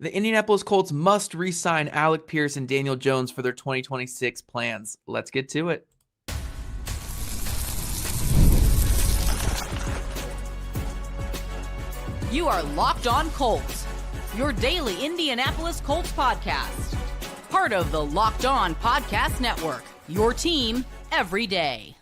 The Indianapolis Colts must re-sign Alec Pierce and Daniel Jones for their 2026 plans. Let's get to it. You are Locked On Colts, your daily Indianapolis Colts podcast. Part of the Locked On Podcast Network, your team every day.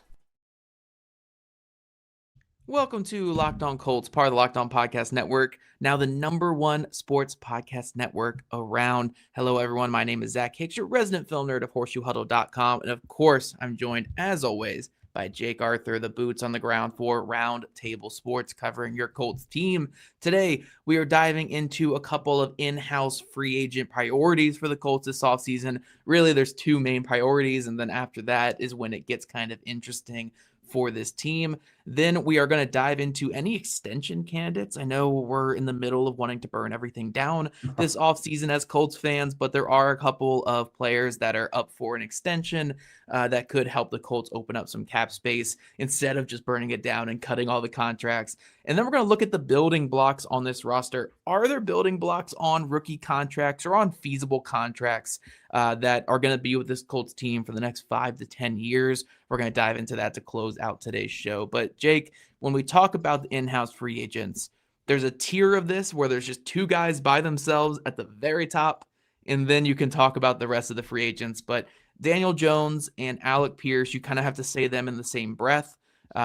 Welcome to Locked On Colts, part of the Locked On Podcast Network, now the #1 sports podcast network around. Hello, everyone. My name is Zach Hicks, your resident film nerd of HorseshoeHuddle.com. And of course, I'm joined, as always, by Jake Arthur, the boots on the ground for Round Table Sports, covering your Colts team. Today, we are diving into a couple of in-house free agent priorities for the Colts this offseason. Really, there's two main priorities, and then after that is when it gets kind of interesting for this team. Then we are going to dive into any extension candidates. I know we're in the middle of wanting to burn everything down this offseason as Colts fans, but there are a couple of players that are up for an extension that could help the Colts open up some cap space instead of just burning it down and cutting all the contracts. And then we're going to look at the building blocks on this roster. Are there building blocks on rookie contracts or on feasible contracts that are going to be with this Colts team for the next 5 to 10 years? We're going to dive into that to close out today's show. But Jake, when we talk about the in-house free agents, there's a tier of this where there's just two guys by themselves at the very top, and then you can talk about the rest of the free agents. But Daniel Jones and Alec Pierce, you kind of have to say them in the same breath.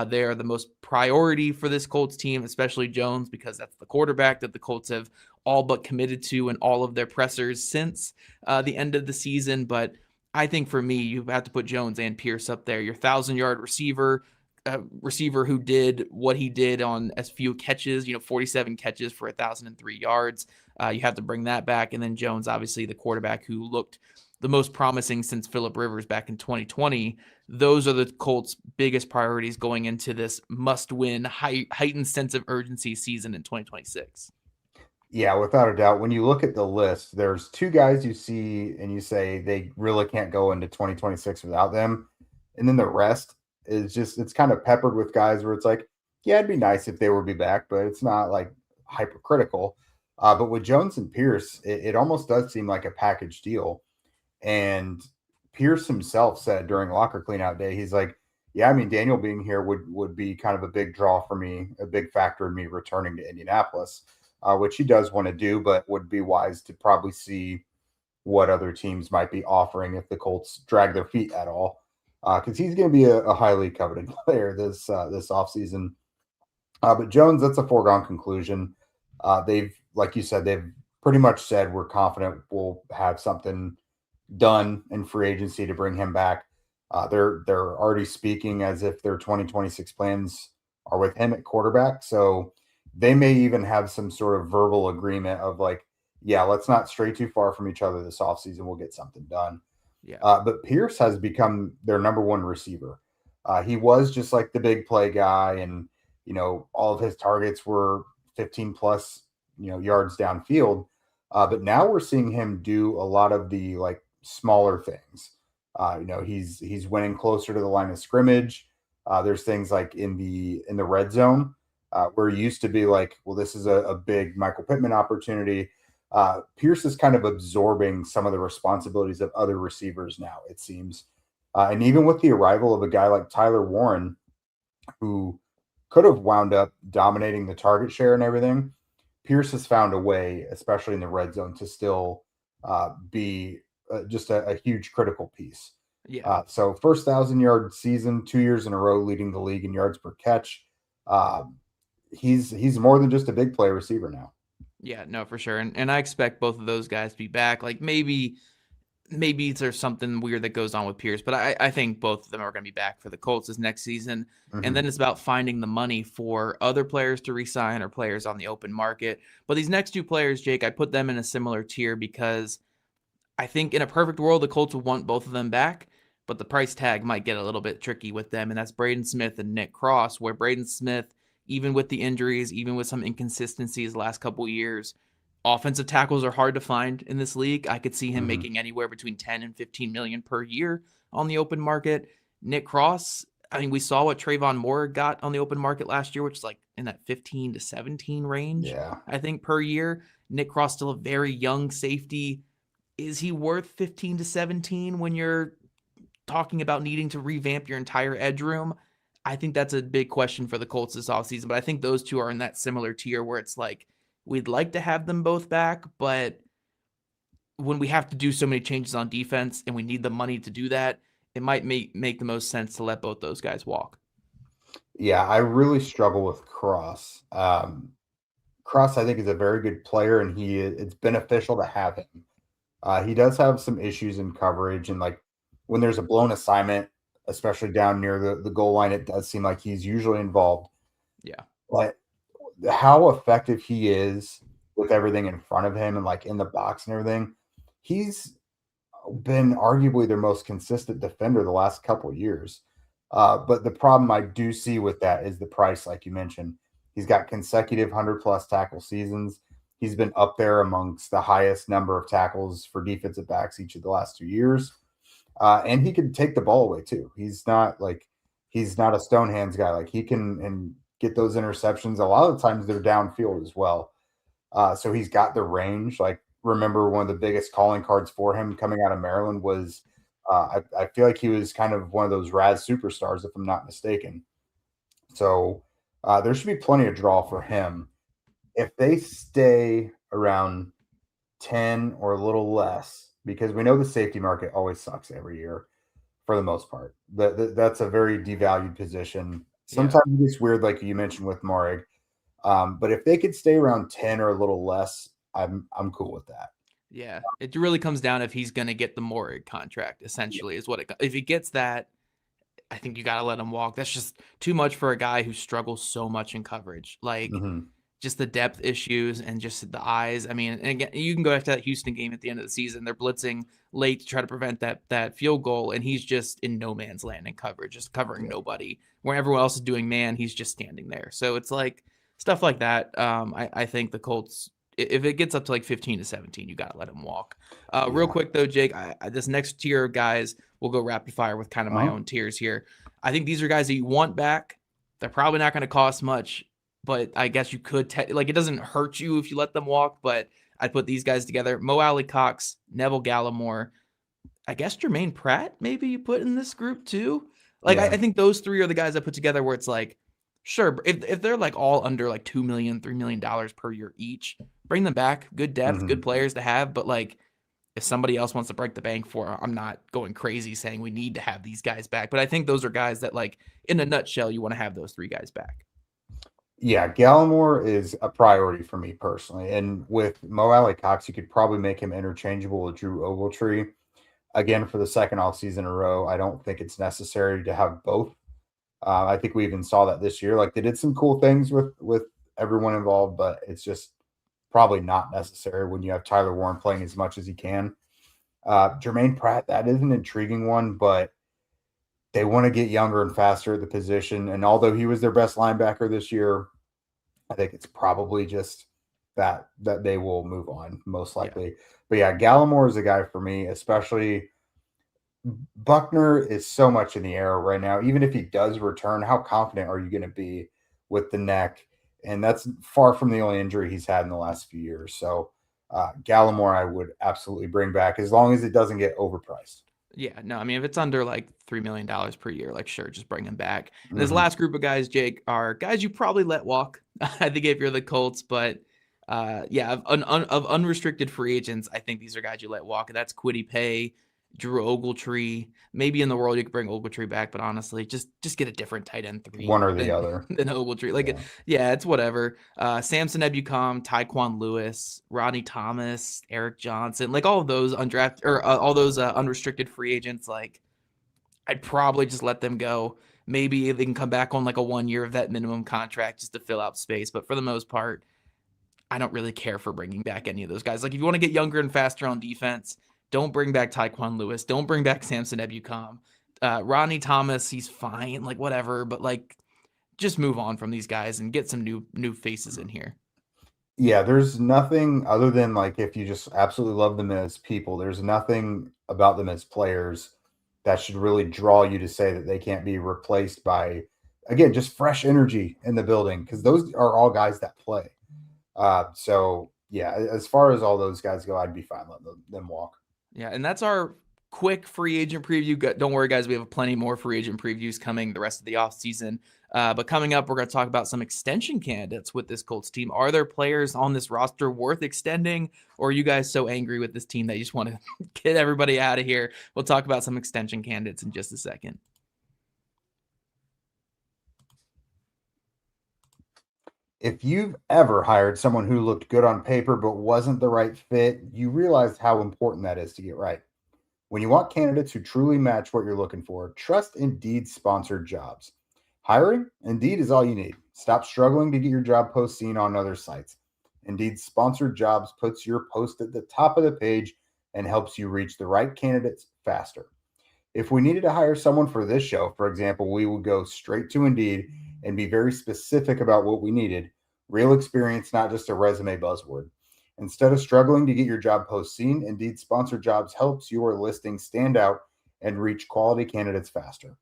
They are the most priority for this Colts team, especially Jones, because that's the quarterback that the Colts have all but committed to in all of their pressers since the end of the season. But I think for me, you have to put Jones and Pierce up there. Your 1,000-yard receiver who did what he did on as few catches, 47 catches for 1,003 yards. You have to bring that back. And then Jones, obviously the quarterback who looked the most promising since Phillip Rivers back in 2020. Those are the Colts' biggest priorities going into this must-win, heightened sense of urgency season in 2026. Yeah, without a doubt. When you look at the list, there's two guys you see and you say they really can't go into 2026 without them. And then the rest is just, it's kind of peppered with guys where it's like, yeah, it'd be nice if they would be back, but it's not like hypercritical. But with Jones and Pierce, it almost does seem like a package deal. And Pierce himself said during locker cleanout day, he's like, yeah, I mean, Daniel being here would be kind of a big draw for me, a big factor in me returning to Indianapolis. Which he does want to do, but would be wise to probably see what other teams might be offering if the Colts drag their feet at all. Because he's going to be a highly coveted player this offseason. But Jones, that's a foregone conclusion. They've, like you said, they've pretty much said we're confident we'll have something done in free agency to bring him back. They're already speaking as if their 2026 plans are with him at quarterback. So they may even have some sort of verbal agreement of like, yeah, let's not stray too far from each other this offseason. We'll get something done. Yeah. But Pierce has become their #1 receiver. He was just like the big play guy, and all of his targets were 15 plus yards downfield. But now we're seeing him do a lot of the like smaller things. He's winning closer to the line of scrimmage. There's things like in the red zone. Where it used to be like, well, this is a big Michael Pittman opportunity. Pierce is kind of absorbing some of the responsibilities of other receivers now, it seems. And even with the arrival of a guy like Tyler Warren, who could have wound up dominating the target share and everything, Pierce has found a way, especially in the red zone, to still be just a huge critical piece. Yeah. So first 1,000-yard season, 2 years in a row, leading the league in yards per catch. He's more than just a big play receiver now. Yeah, no, for sure. And I expect both of those guys to be back. Like maybe there's something weird that goes on with Pierce, but I think both of them are going to be back for the Colts this next season. Mm-hmm. And then it's about finding the money for other players to re-sign or players on the open market. But these next two players, Jake, I put them in a similar tier because I think in a perfect world, the Colts would want both of them back, but the price tag might get a little bit tricky with them. And that's Braden Smith and Nick Cross, where Braden Smith, even with the injuries, even with some inconsistencies the last couple of years, offensive tackles are hard to find in this league. I could see him making anywhere between 10 and 15 million per year on the open market. Nick Cross, I mean, we saw what Trayvon Moore got on the open market last year, which is like in that 15 to 17 range, Yeah. I think, per year. Nick Cross still a very young safety. Is he worth 15 to 17 when you're talking about needing to revamp your entire edge room? I think that's a big question for the Colts this offseason, but I think those two are in that similar tier where it's like we'd like to have them both back, but when we have to do so many changes on defense and we need the money to do that, it might make the most sense to let both those guys walk. Yeah, I really struggle with Cross. Cross, I think, is a very good player, and it's beneficial to have him. He does have some issues in coverage, and like when there's a blown assignment, especially down near the goal line, it does seem like he's usually involved. Yeah. But how effective he is with everything in front of him and like in the box and everything, he's been arguably their most consistent defender the last couple of years. But the problem I do see with that is the price, like you mentioned. He's got consecutive 100-plus tackle seasons. He's been up there amongst the highest number of tackles for defensive backs each of the last 2 years. And he can take the ball away too. He's not a stone hands guy. Like he can and get those interceptions. A lot of the times they're downfield as well. So he's got the range. Like remember one of the biggest calling cards for him coming out of Maryland was I feel like he was kind of one of those Raz superstars, if I'm not mistaken. So there should be plenty of draw for him. If they stay around 10 or a little less, because we know the safety market always sucks every year for the most part. That's a very devalued position. Sometimes it's weird, like you mentioned with Morig. But if they could stay around 10 or a little less, I'm cool with that. Yeah, it really comes down if he's going to get the Morig contract, essentially, is what it. If he gets that, I think you got to let him walk. That's just too much for a guy who struggles so much in coverage. Like, just the depth issues and just the eyes. I mean, and again, you can go after that Houston game at the end of the season. They're blitzing late to try to prevent that field goal, and he's just in no man's land in coverage, just covering nobody. Where everyone else is doing man, he's just standing there. So it's like stuff like that. I think the Colts, if it gets up to like 15 to 17, you got to let him walk. Real quick, though, Jake, this next tier of guys, we'll go rapid fire with kind of my own tiers here. I think these are guys that you want back. They're probably not going to cost much, but I guess you could it doesn't hurt you if you let them walk, but I'd put these guys together. Mo Alley-Cox, Neville Gallimore, I guess Jermaine Pratt, maybe you put in this group too. I think those three are the guys I put together where it's like, sure, if they're like all under like $2 million, $3 million per year each, bring them back. Good depth, good players to have. But like, if somebody else wants to break the bank for, I'm not going crazy saying we need to have these guys back. But I think those are guys that, like, in a nutshell, you want to have those three guys back. Yeah, Gallimore is a priority for me personally. And with Mo Alley-Cox, you could probably make him interchangeable with Drew Ogletree. Again, for the second offseason in a row, I don't think it's necessary to have both. I think we even saw that this year. Like they did some cool things with everyone involved, but it's just probably not necessary when you have Tyler Warren playing as much as he can. Jermaine Pratt, that is an intriguing one, but they want to get younger and faster at the position. And although he was their best linebacker this year, I think it's probably just that they will move on most likely. Yeah. But yeah, Gallimore is a guy for me, especially Buckner is so much in the air right now. Even if he does return, how confident are you going to be with the neck? And that's far from the only injury he's had in the last few years. So Gallimore, I would absolutely bring back as long as it doesn't get overpriced. Yeah, no, I mean, if it's under like $3 million per year, like sure, just bring him back. And this last group of guys, Jake, are guys you probably let walk. I think if you're the Colts, but of unrestricted free agents, I think these are guys you let walk. That's Kwity Paye, Drew Ogletree. Maybe in the world you could bring Ogletree back, but honestly, just get a different tight end three. One or the other. Than Ogletree. It's whatever. Samson Ebukam, Tyquan Lewis, Rodney Thomas, Eric Johnson, like all of those undrafted or all those unrestricted free agents, like I'd probably just let them go. Maybe they can come back on like a 1 year vet minimum contract just to fill out space. But for the most part, I don't really care for bringing back any of those guys. Like if you want to get younger and faster on defense, don't bring back Tyquan Lewis. Don't bring back Samson Ebukam. Rodney Thomas, he's fine, like whatever. But like, just move on from these guys and get some new faces in here. Yeah, there's nothing other than like if you just absolutely love them as people. There's nothing about them as players that should really draw you to say that they can't be replaced by, again, just fresh energy in the building, because those are all guys that play. So yeah, as far as all those guys go, I'd be fine letting them walk. Yeah, and that's our quick free agent preview. Don't worry, guys. We have plenty more free agent previews coming the rest of the offseason. But coming up, we're going to talk about some extension candidates with this Colts team. Are there players on this roster worth extending, or are you guys so angry with this team that you just want to get everybody out of here? We'll talk about some extension candidates in just a second. If you've ever hired someone who looked good on paper but wasn't the right fit, you realize how important that is to get right. When you want candidates who truly match what you're looking for, trust Indeed's sponsored jobs. Hiring? Indeed is all you need. Stop struggling to get your job post seen on other sites. Indeed's sponsored jobs puts your post at the top of the page and helps you reach the right candidates faster. If we needed to hire someone for this show, for example, we would go straight to Indeed and be very specific about what we needed. Real experience, not just a resume buzzword. Instead of struggling to get your job post seen, Indeed Sponsored Jobs helps your listing stand out and reach quality candidates faster.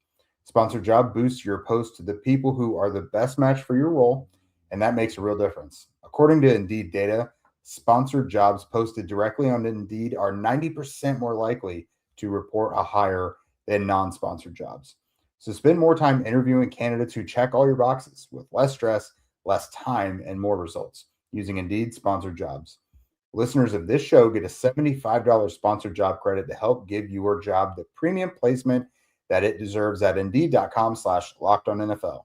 Sponsored Job boosts your post to the people who are the best match for your role, and that makes a real difference. According to Indeed data, sponsored jobs posted directly on Indeed are 90% more likely to report a hire than non-sponsored jobs. So spend more time interviewing candidates who check all your boxes with less stress, less time, and more results using Indeed Sponsored Jobs. Listeners of this show get a $75 sponsored job credit to help give your job the premium placement that it deserves at Indeed.com/LockedOnNFL.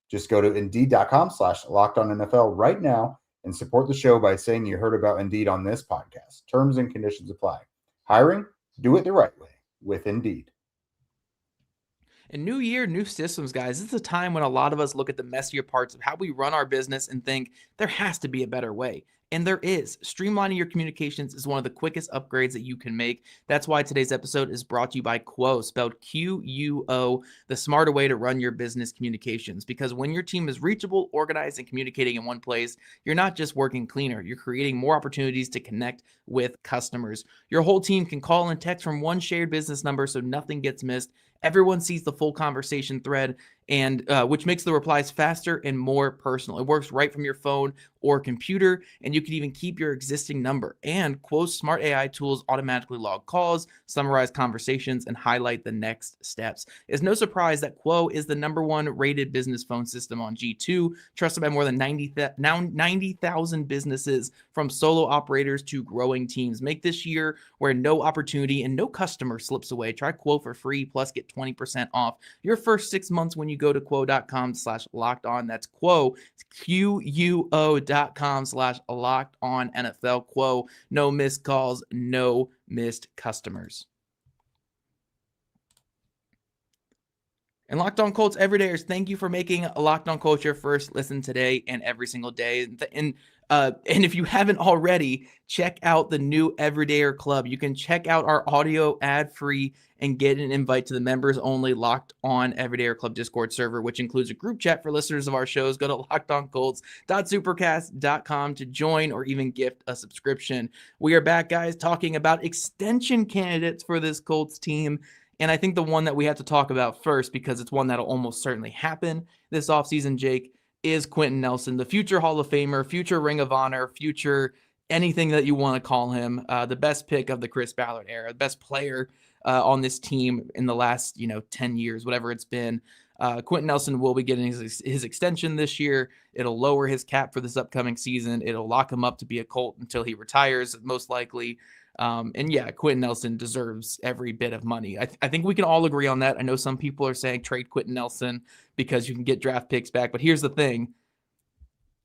Just go to Indeed.com/LockedOnNFL right now and support the show by saying you heard about Indeed on this podcast. Terms and conditions apply. Hiring? Do it the right way with Indeed. And new year, new systems, guys. This is a time when a lot of us look at the messier parts of how we run our business and think there has to be a better way. And there is. Streamlining your communications is one of the quickest upgrades that you can make. That's why today's episode is brought to you by Quo, spelled Quo, the smarter way to run your business communications. Because when your team is reachable, organized, and communicating in one place, you're not just working cleaner, you're creating more opportunities to connect with customers. Your whole team can call and text from one shared business number so nothing gets missed. Everyone sees the full conversation thread, and which makes the replies faster and more personal. It works right from your phone or computer, and you can even keep your existing number. And Quo's smart AI tools automatically log calls, summarize conversations, and highlight the next steps. It's no surprise that Quo is the #1 rated business phone system on G2, trusted by more than 90,000 businesses, from solo operators to growing teams. Make this year where no opportunity and no customer slips away. Try Quo for free, plus get 20% off your first 6 months when you go to quo.com/lockedon. That's Quo, QUO.com/lockedonnfl. Quo, no missed calls, no missed customers. And Locked On Colts everydayers, thank you for making Locked On Colts your first listen today and every single day. And if you haven't already, check out the new Everydayer Club. You can check out our audio ad-free and get an invite to the members-only Locked On Everydayer Club Discord server, which includes a group chat for listeners of our shows. Go to lockedoncolts.supercast.com to join or even gift a subscription. We are back, guys, talking about extension candidates for this Colts team. And I think the one that we have to talk about first, because it's one that'll almost certainly happen this offseason, Jake, is Quentin Nelson, the future Hall of Famer, future Ring of Honor, future anything that you want to call him, the best pick of the Chris Ballard era, the best player on this team in the last 10 years, whatever it's been. Quentin Nelson will be getting his extension this year. It'll lower his cap for this upcoming season. It'll lock him up to be a Colt until he retires, most likely. And yeah, Quentin Nelson deserves every bit of money. I think we can all agree on that. I know some people are saying trade Quentin Nelson because you can get draft picks back. But here's the thing.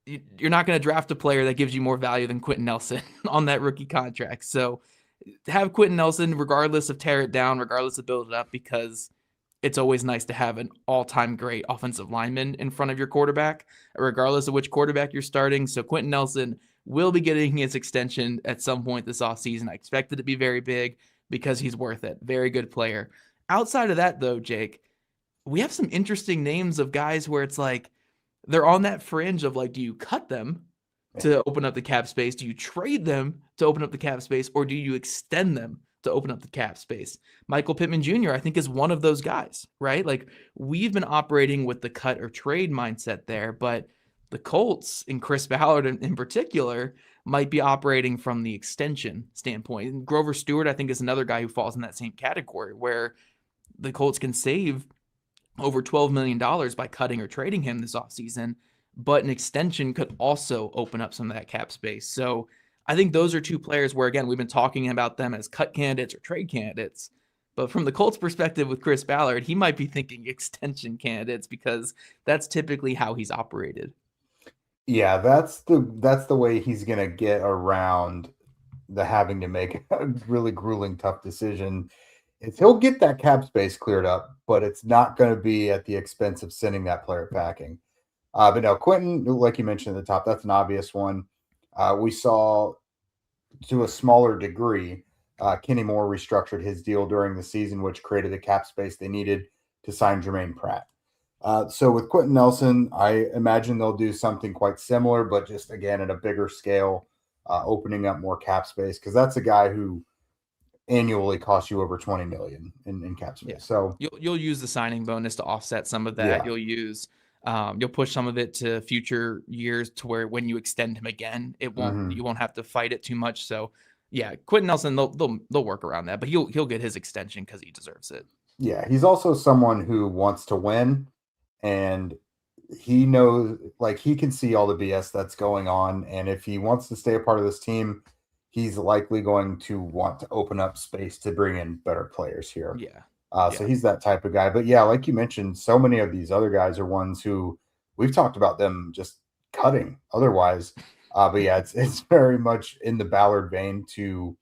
You're not going to draft a player that gives you more value than Quentin Nelson on that rookie contract. So have Quentin Nelson, regardless of tear it down, regardless of build it up, because it's always nice to have an all-time great offensive lineman in front of your quarterback, regardless of which quarterback you're starting. So Quentin Nelson will be getting his extension at some point this offseason. I expect it to be very big because he's worth it. Very good player. Outside of that, though, Jake, we have some interesting names of guys where it's like they're on that fringe of like, do you cut them to open up the cap space? Do you trade them to open up the cap space? Or do you extend them to open up the cap space. Michael Pittman Jr., I think, is one of those guys, right? Like, we've been operating with the cut or trade mindset there, but the Colts and Chris Ballard in particular might be operating from the extension standpoint. And Grover Stewart, I think, is another guy who falls in that same category where the Colts can save over $12 million by cutting or trading him this offseason, but an extension could also open up some of that cap space. So I think those are two players where, again, we've been talking about them as cut candidates or trade candidates. But from the Colts perspective with Chris Ballard, he might be thinking extension candidates because that's typically how he's operated. Yeah, that's the way he's going to get around the having to make a really grueling, tough decision. Is he'll get that cap space cleared up, but it's not going to be at the expense of sending that player packing. But no, Quentin, like you mentioned at the top, that's an obvious one. We saw, to a smaller degree, Kenny Moore restructured his deal during the season, which created the cap space they needed to sign Jermaine Pratt. So with Quentin Nelson, I imagine they'll do something quite similar, but just, again, at a bigger scale, opening up more cap space, because that's a guy who annually costs you over $20 million in cap space. Yeah. So you'll use the signing bonus to offset some of that. Yeah. You'll push some of it to future years to where when you extend him again, you won't have to fight it too much. So yeah, Quentin Nelson, they'll work around that, but he'll get his extension because he deserves it. Yeah, he's also someone who wants to win, and he knows, like, he can see all the BS that's going on, and if he wants to stay a part of this team, he's likely going to want to open up space to bring in better players here. Yeah. So he's that type of guy. But yeah, like you mentioned, so many of these other guys are ones who we've talked about them just cutting otherwise. But yeah, it's very much in the Ballard vein to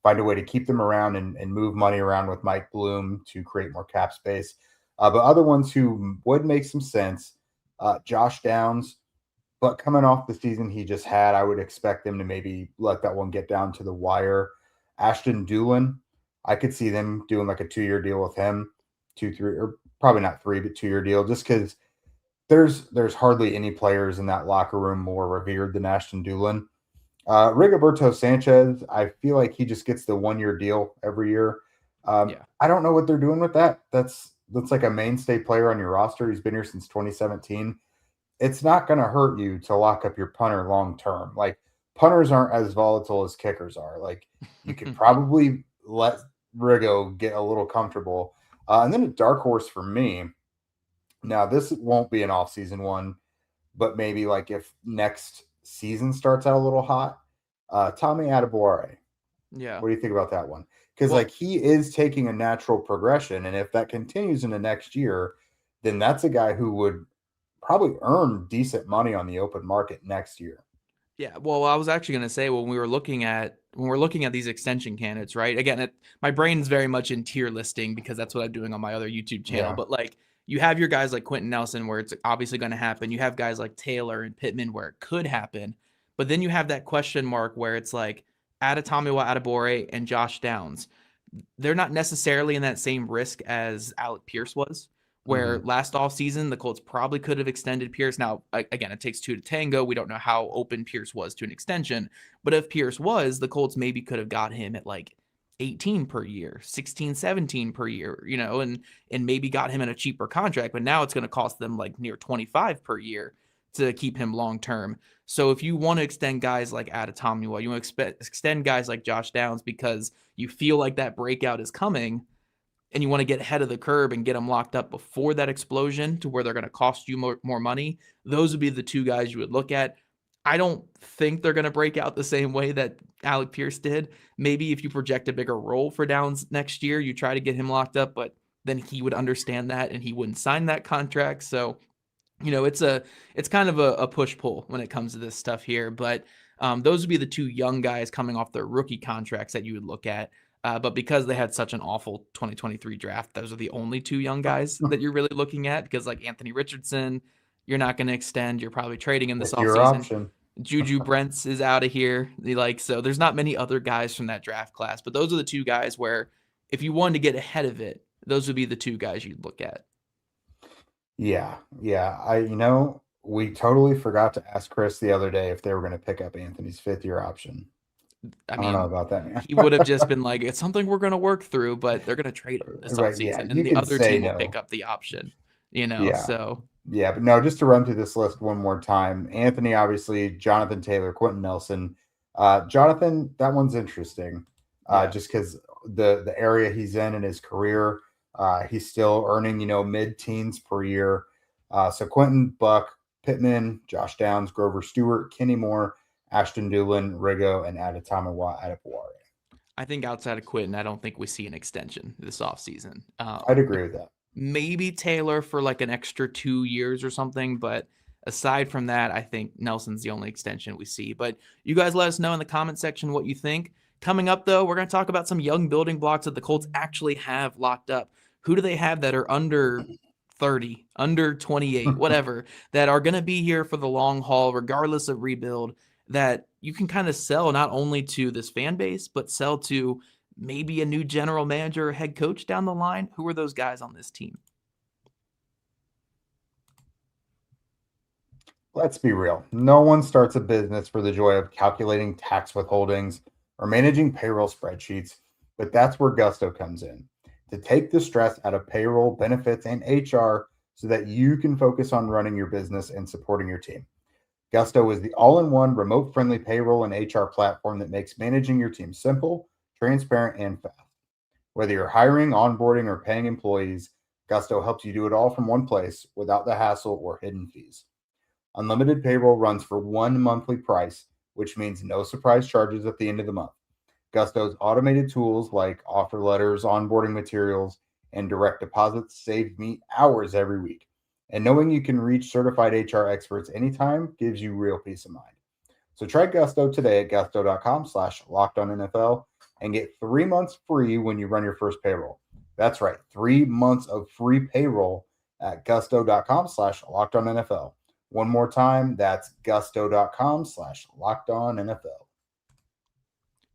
find a way to keep them around and move money around with Mike Bloom to create more cap space. But other ones who would make some sense, Josh Downs, but coming off the season he just had, I would expect them to maybe let that one get down to the wire. Ashton Dulin, I could see them doing like a 2-year deal with him, 2-3, or probably not 3, but 2-year deal, just because there's hardly any players in that locker room more revered than Ashton Dulin. Rigoberto Sanchez, I feel like he just gets the 1-year deal every year. I don't know what they're doing with that. That's like a mainstay player on your roster. He's been here since 2017. It's not going to hurt you to lock up your punter long term. Like, punters aren't as volatile as kickers are. Like, you could probably let Rigo get a little comfortable. And then a dark horse for me. Now, this won't be an off-season one, but maybe like if next season starts out a little hot, Tommy Adebawore. Yeah. What do you think about that one? Because like, he is taking a natural progression, and if that continues in the next year, then that's a guy who would probably earn decent money on the open market next year. Yeah, well, I was actually going to say, when we're looking at these extension candidates, right? Again, my brain's very much in tier listing because that's what I'm doing on my other YouTube channel. Yeah. But like, you have your guys like Quentin Nelson, where it's obviously going to happen. You have guys like Taylor and Pittman, where it could happen. But then you have that question mark where it's like Adetomiwa Adebawore and Josh Downs. They're not necessarily in that same risk as Alec Pierce was, where last offseason, the Colts probably could have extended Pierce. Now, again, it takes two to tango. We don't know how open Pierce was to an extension. But if Pierce was, the Colts maybe could have got him at like 18 per year, 16, 17 per year, and maybe got him in a cheaper contract. But now it's going to cost them like near 25 per year to keep him long term. So if you want to extend guys like Adetomiwa, you want to extend guys like Josh Downs because you feel like that breakout is coming, and you want to get ahead of the curve and get them locked up before that explosion to where they're going to cost you more money, those would be the two guys you would look at. I don't think they're going to break out the same way that Alec Pierce did. Maybe if you project a bigger role for Downs next year, you try to get him locked up, but then he would understand that and he wouldn't sign that contract. So, it's kind of a push-pull when it comes to this stuff here. But those would be the two young guys coming off their rookie contracts that you would look at. But because they had such an awful 2023 draft, those are the only two young guys that you're really looking at, because like Anthony Richardson, you're not going to extend. You're probably trading him this offseason. Juju Brents is out of here. So there's not many other guys from that draft class, but those are the two guys where if you wanted to get ahead of it, those would be the two guys you'd look at. Yeah. We totally forgot to ask Chris the other day if they were going to pick up Anthony's 5th-year option. I I don't know mean, about that, man. he would have just been like, it's something we're going to work through, but they're going to trade him this Right? Yeah, offseason, and you the can other say team will pick no. up the option, Yeah, so. yeah, but no. Just to run through this list one more time: Anthony, obviously, Jonathan Taylor, Quentin Nelson. Jonathan, that one's interesting, Yeah. just because the area he's in his career, he's still earning mid-teens per year. So Quentin, Buck, Pittman, Josh Downs, Grover Stewart, Kenny Moore, Ashton Dulin, Rigo, and Adetomiwa Adepaware. I think outside of Quentin, I don't think we see an extension this offseason. I'd agree with that. Maybe Taylor for like an extra 2 years or something, but aside from that, I think Nelson's the only extension we see. But you guys let us know in the comment section what you think. Coming up, though, we're going to talk about some young building blocks that the Colts actually have locked up. Who do they have that are under 30, under 28, whatever, that are going to be here for the long haul, regardless of rebuild, that you can kind of sell not only to this fan base, but sell to maybe a new general manager or head coach down the line? Who are those guys on this team? Let's be real. No one starts a business for the joy of calculating tax withholdings or managing payroll spreadsheets, but that's where Gusto comes in to take the stress out of payroll, benefits, and HR so that you can focus on running your business and supporting your team. Gusto is the all-in-one remote-friendly payroll and HR platform that makes managing your team simple, transparent, and fast. Whether you're hiring, onboarding, or paying employees, Gusto helps you do it all from one place without the hassle or hidden fees. Unlimited payroll runs for one monthly price, which means no surprise charges at the end of the month. Gusto's automated tools like offer letters, onboarding materials, and direct deposits save me hours every week. And knowing you can reach certified HR experts anytime gives you real peace of mind. So try Gusto today at gusto.com/lockedonnfl and get 3 months free when you run your first payroll. That's right, 3 months of free payroll at gusto.com/lockedonnfl. One more time, that's gusto.com/lockedonnfl.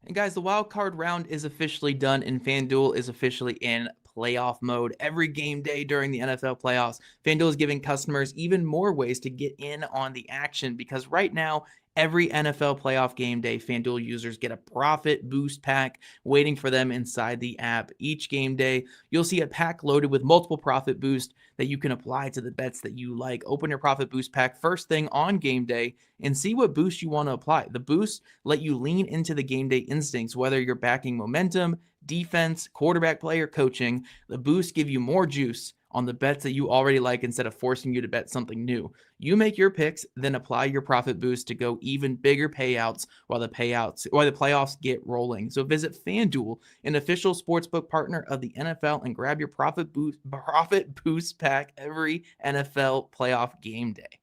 And guys, the wild card round is officially done, and FanDuel is officially in playoff mode. Every game day during the NFL playoffs, FanDuel is giving customers even more ways to get in on the action, because right now, every NFL playoff game day, FanDuel users get a profit boost pack waiting for them inside the app. Each game day, you'll see a pack loaded with multiple profit boosts that you can apply to the bets that you like. Open your profit boost pack first thing on game day and see what boost you want to apply. The boosts let you lean into the game day instincts, whether you're backing momentum, defense, quarterback play, or coaching. The boosts give you more juice on the bets that you already like instead of forcing you to bet something new. You make your picks, then apply your profit boost to go even bigger payouts while the playoffs get rolling. So visit FanDuel, an official sportsbook partner of the NFL, and grab your profit boost pack every NFL playoff game day.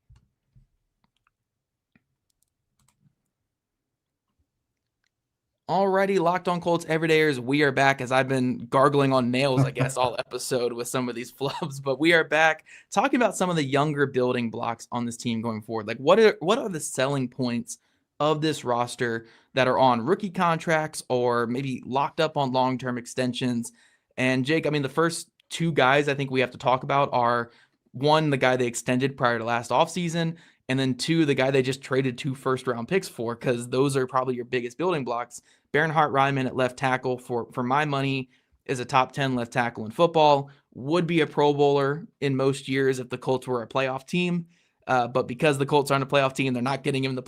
Alrighty, Locked On Colts everydayers, we are back, as I've been gargling on nails, I guess, all episode with some of these flubs, but we are back talking about some of the younger building blocks on this team going forward. Like, what are the selling points of this roster that are on rookie contracts or maybe locked up on long-term extensions? And Jake, I mean, the first two guys I think we have to talk about are, one, the guy they extended prior to last offseason, and then two, the guy they just traded 2 first-round picks for, because those are probably your biggest building blocks. Bernhard Raimann at left tackle, for my money, is a top 10 left tackle in football, would be a Pro Bowler in most years if the Colts were a playoff team. But because the Colts aren't a playoff team, they're not getting him in the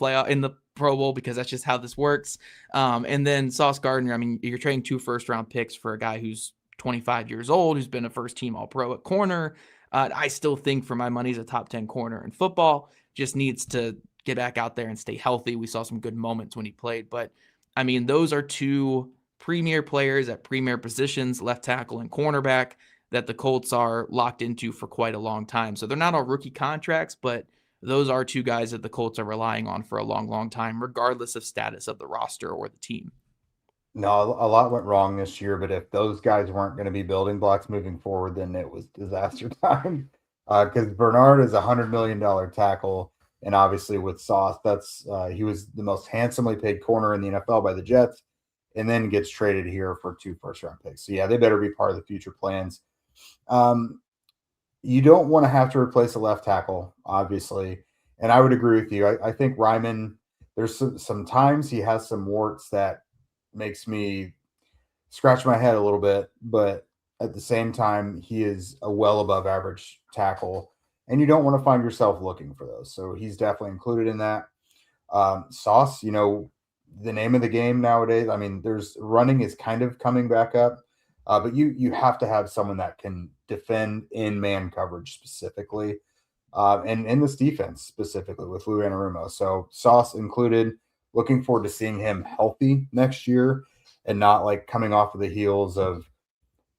Pro Bowl, because that's just how this works. And then Sauce Gardner, I mean, you're trading 2 first-round picks for a guy who's 25 years old, who's been a first-team All-Pro at corner. I still think, for my money, he's a top 10 corner in football. Just needs to get back out there and stay healthy. We saw some good moments when he played, but I mean, those are 2 premier players at premier positions, left tackle and cornerback, that the Colts are locked into for quite a long time. So they're not all rookie contracts, but those are 2 guys that the Colts are relying on for a long, long time, regardless of status of the roster or the team. No, a lot went wrong this year, but if those guys weren't going to be building blocks moving forward, then it was disaster time. Because Bernard is $100 million tackle, and obviously with Sauce, that's he was the most handsomely paid corner in the NFL by the Jets, and then gets traded here for 2 first-round picks. So yeah, they better be part of the future plans. You don't want to have to replace a left tackle, obviously, and I would agree with you. I think Raimann, There's some times he has some warts that makes me scratch my head a little bit, but at the same time, he is a well above average tackle, and you don't want to find yourself looking for those. So he's definitely included in that. Sauce, the name of the game nowadays. I mean, there's running is kind of coming back up, but you have to have someone that can defend in man coverage specifically, and in this defense specifically with Lou Anarumo. So Sauce included. Looking forward to seeing him healthy next year and not like coming off of the heels of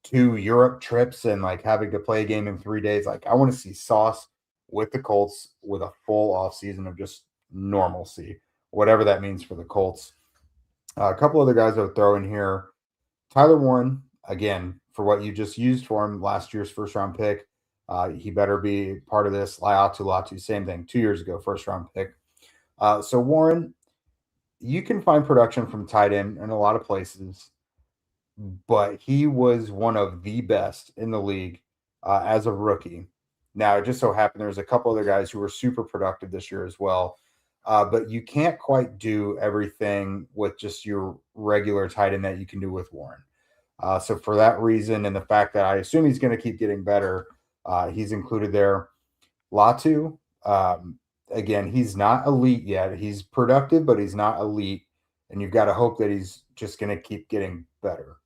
2 Europe trips and like having to play a game in 3 days. Like I want to see Sauce with the Colts with a full off season of just normalcy, whatever that means for the Colts. A couple other guys I would throw in here. Tyler Warren, again, for what you just used for him, last year's first round pick. He better be part of this. Latu, same thing. 2 years ago, first round pick. So Warren, you can find production from tight end in a lot of places, but he was one of the best in the league as a rookie. Now, it just so happened there's a couple other guys who were super productive this year as well, but you can't quite do everything with just your regular tight end that you can do with Warren. So for that reason, and the fact that I assume he's going to keep getting better, he's included there. Latu, again, he's not elite yet. He's productive, but he's not elite. And you've got to hope that he's just going to keep getting better.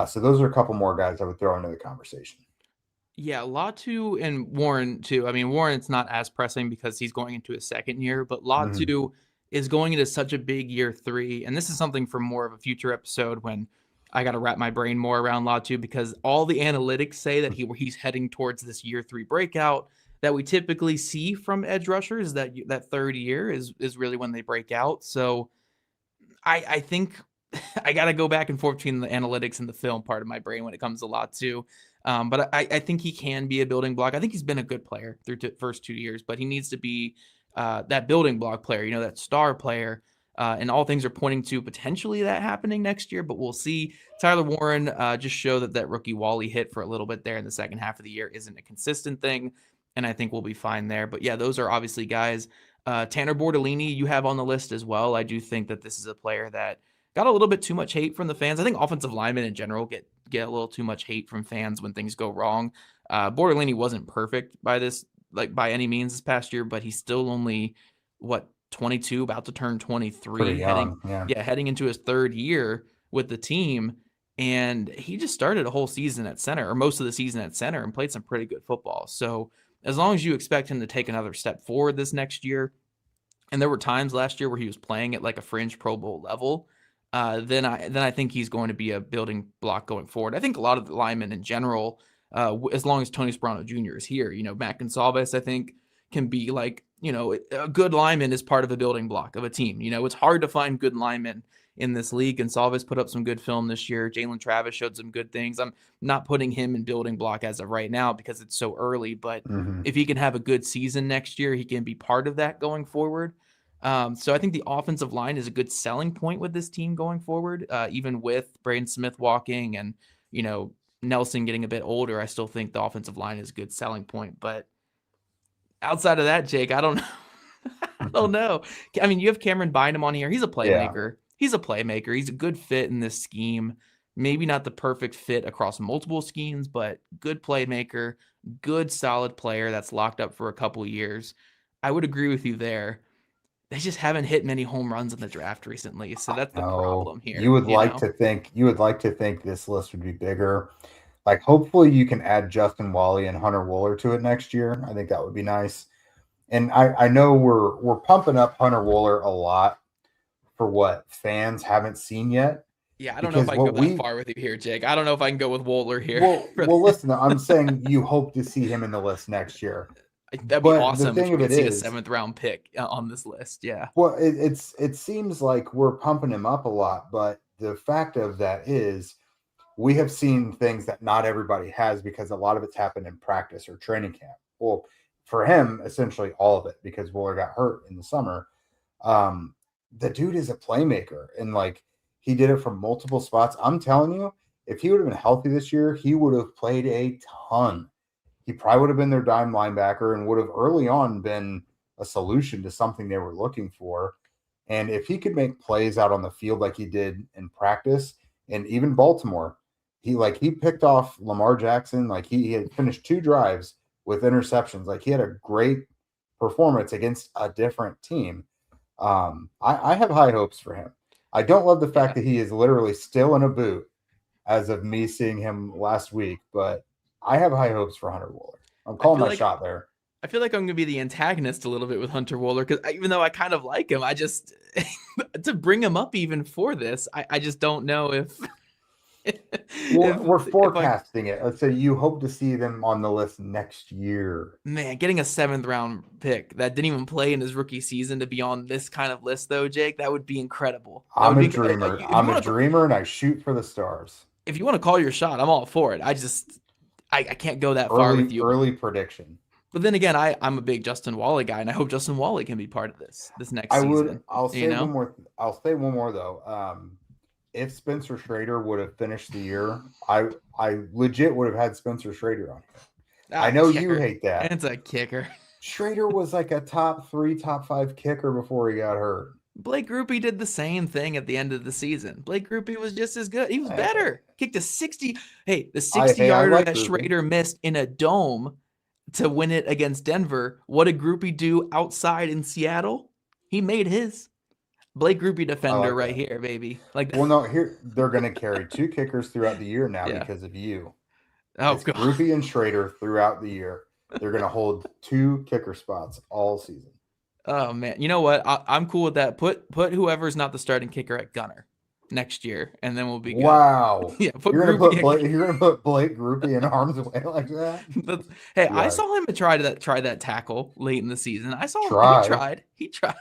So those are a couple more guys I would throw into the conversation. Yeah, Latu and Warren too. I mean, Warren's not as pressing because he's going into his second year, but Latu is going into such a big year 3. And this is something for more of a future episode when I got to wrap my brain more around Latu, because all the analytics say that he's heading towards this year 3 breakout that we typically see from edge rushers. That third year is really when they break out. So I think I got to go back and forth between the analytics and the film part of my brain when it comes to Latu. But I think he can be a building block. I think he's been a good player through the first 2 years, but he needs to be that building block player, that star player. And all things are pointing to potentially that happening next year, but we'll see. Tyler Warren just show that rookie Wally hit for a little bit there in the second half of the year isn't a consistent thing, and I think we'll be fine there. But yeah, those are obviously guys. Tanner Bordellini you have on the list as well. I do think that this is a player that got a little bit too much hate from the fans. I think offensive linemen in general get a little too much hate from fans when things go wrong. Bordellini wasn't perfect by any means this past year, but he's still only 22, about to turn 23, heading into his third year with the team. And he just started a whole season at center, or most of the season at center, and played some pretty good football. So as long as you expect him to take another step forward this next year, and there were times last year where he was playing at like a fringe Pro Bowl level, then I think he's going to be a building block going forward. I think a lot of the linemen in general, as long as Tony Sperano Jr. is here, Matt Gonsalves, I think, can be like, a good lineman is part of a building block of a team. It's hard to find good linemen in this league. Gonsalves put up some good film this year. Jalen Travis showed some good things. I'm not putting him in building block as of right now because it's so early, but if he can have a good season next year, he can be part of that going forward. So I think the offensive line is a good selling point with this team going forward, even with Braden Smith walking and, Nelson getting a bit older. I still think the offensive line is a good selling point, but outside of that, Jake, I don't know. I don't know. I mean, you have Cameron Bynum on here. He's a playmaker. Yeah. He's a playmaker. He's a good fit in this scheme. Maybe not the perfect fit across multiple schemes, but good playmaker, good solid player that's locked up for a couple of years. I would agree with you there. They just haven't hit many home runs in the draft recently, so that's the problem here. You would like to think this list would be bigger. Like, hopefully you can add Justin Wally and Hunter Wooler to it next year. I think that would be nice. And I know we're pumping up Hunter Wooler a lot for what fans haven't seen yet. Yeah, I don't know if I can go that far with you here, Jake. I don't know if I can go with Wooler here. Well, listen, I'm saying you hope to see him in the list next year. That'd be awesome if you could see a 7th round pick on this list. Yeah. Well, it seems like we're pumping him up a lot, but the fact of that is we have seen things that not everybody has because a lot of it's happened in practice or training camp. Well, for him, essentially all of it, because Wooler got hurt in the summer. The dude is a playmaker, and like he did it from multiple spots. I'm telling you, if he would have been healthy this year, he would have played a ton. He probably would have been their dime linebacker and would have early on been a solution to something they were looking for. And if he could make plays out on the field like he did in practice, and even Baltimore, he picked off Lamar Jackson. Like he had finished 2 drives with interceptions. Like he had a great performance against a different team. I have high hopes for him. I don't love the fact that he is literally still in a boot as of me seeing him last week, but I have high hopes for Hunter Wohler. I'm calling my shot there. I feel like I'm going to be the antagonist a little bit with Hunter Wohler, because even though I kind of like him, I just to bring him up even for this, I just don't know if we're forecasting it. Let's say you hope to see them on the list next year. Man, getting a 7th round pick that didn't even play in his rookie season to be on this kind of list, though, Jake, that would be incredible. I'm a dreamer. I'm a dreamer, and I shoot for the stars. If you want to call your shot, I'm all for it. I can't go that far with you. Early prediction. But then again, I'm a big Justin Wally guy, and I hope Justin Wally can be part of this next season. I'll say one more though. If Spencer Schrader would have finished the year, I legit would have had Spencer Schrader on here. I know you hate that. It's a kicker. Schrader was like a top 3, top 5 kicker before he got hurt. Blake Grupe did the same thing at the end of the season. Blake Grupe was just as good. He was better. Kicked a 60. Hey, the 60-yarder that Schrader missed in a dome to win it against Denver. What did Grupe do outside in Seattle? He made his. Blake Grupe defender right here, baby. Well, no, here they're going to carry 2 kickers throughout the year now because of you. Oh, God. Grupe and Schrader throughout the year. They're going to hold 2 kicker spots all season. Oh man, you know what? I'm cool with that. Put whoever's not the starting kicker at gunner next year, and then we'll be good. Wow. Yeah, you're gonna put Blake Grupe in harm's way like that. Hey, I saw him try that tackle late in the season. I saw him. He tried.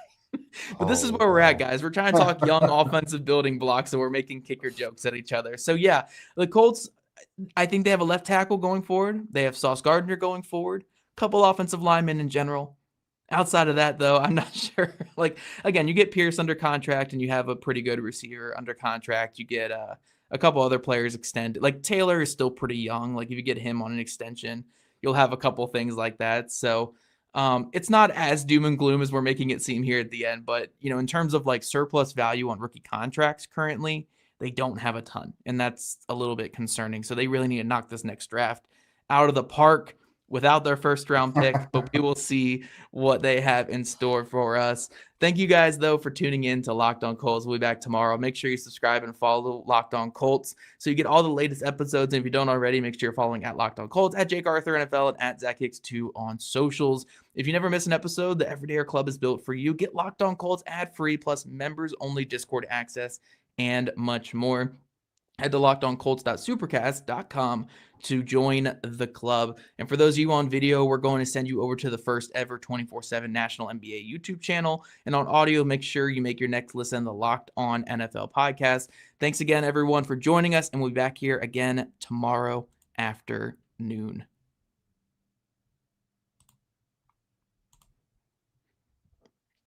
But this is where we're at, guys. We're trying to talk young offensive building blocks, and we're making kicker jokes at each other. So yeah, the Colts, I think they have a left tackle going forward. They have Sauce Gardner going forward. A couple offensive linemen in general. Outside of that, though, I'm not sure. Again, you get Pierce under contract, and you have a pretty good receiver under contract. You get a couple other players extended. Like Taylor is still pretty young. Like if you get him on an extension, you'll have a couple things like that. So it's not as doom and gloom as we're making it seem here at the end. But in terms of surplus value on rookie contracts currently, they don't have a ton, and that's a little bit concerning. So they really need to knock this next draft out of the park without their 1st round pick, but we will see what they have in store for us. Thank you guys, though, for tuning in to Locked On Colts. We'll be back tomorrow. Make sure you subscribe and follow Locked On Colts so you get all the latest episodes. And if you don't already, make sure you're following at Locked On Colts, at Jake Arthur NFL, and at ZachHicks2 on socials. If you never miss an episode, the Everydayer Club is built for you. Get Locked On Colts ad-free, plus members-only Discord access, and much more. Head to lockedoncolts.supercast.com to join the club. And for those of you on video, we're going to send you over to the first ever 24/7 National NBA YouTube channel. And on audio, make sure you make your next listen the Locked On NFL podcast. Thanks again, everyone, for joining us. And we'll be back here again tomorrow afternoon.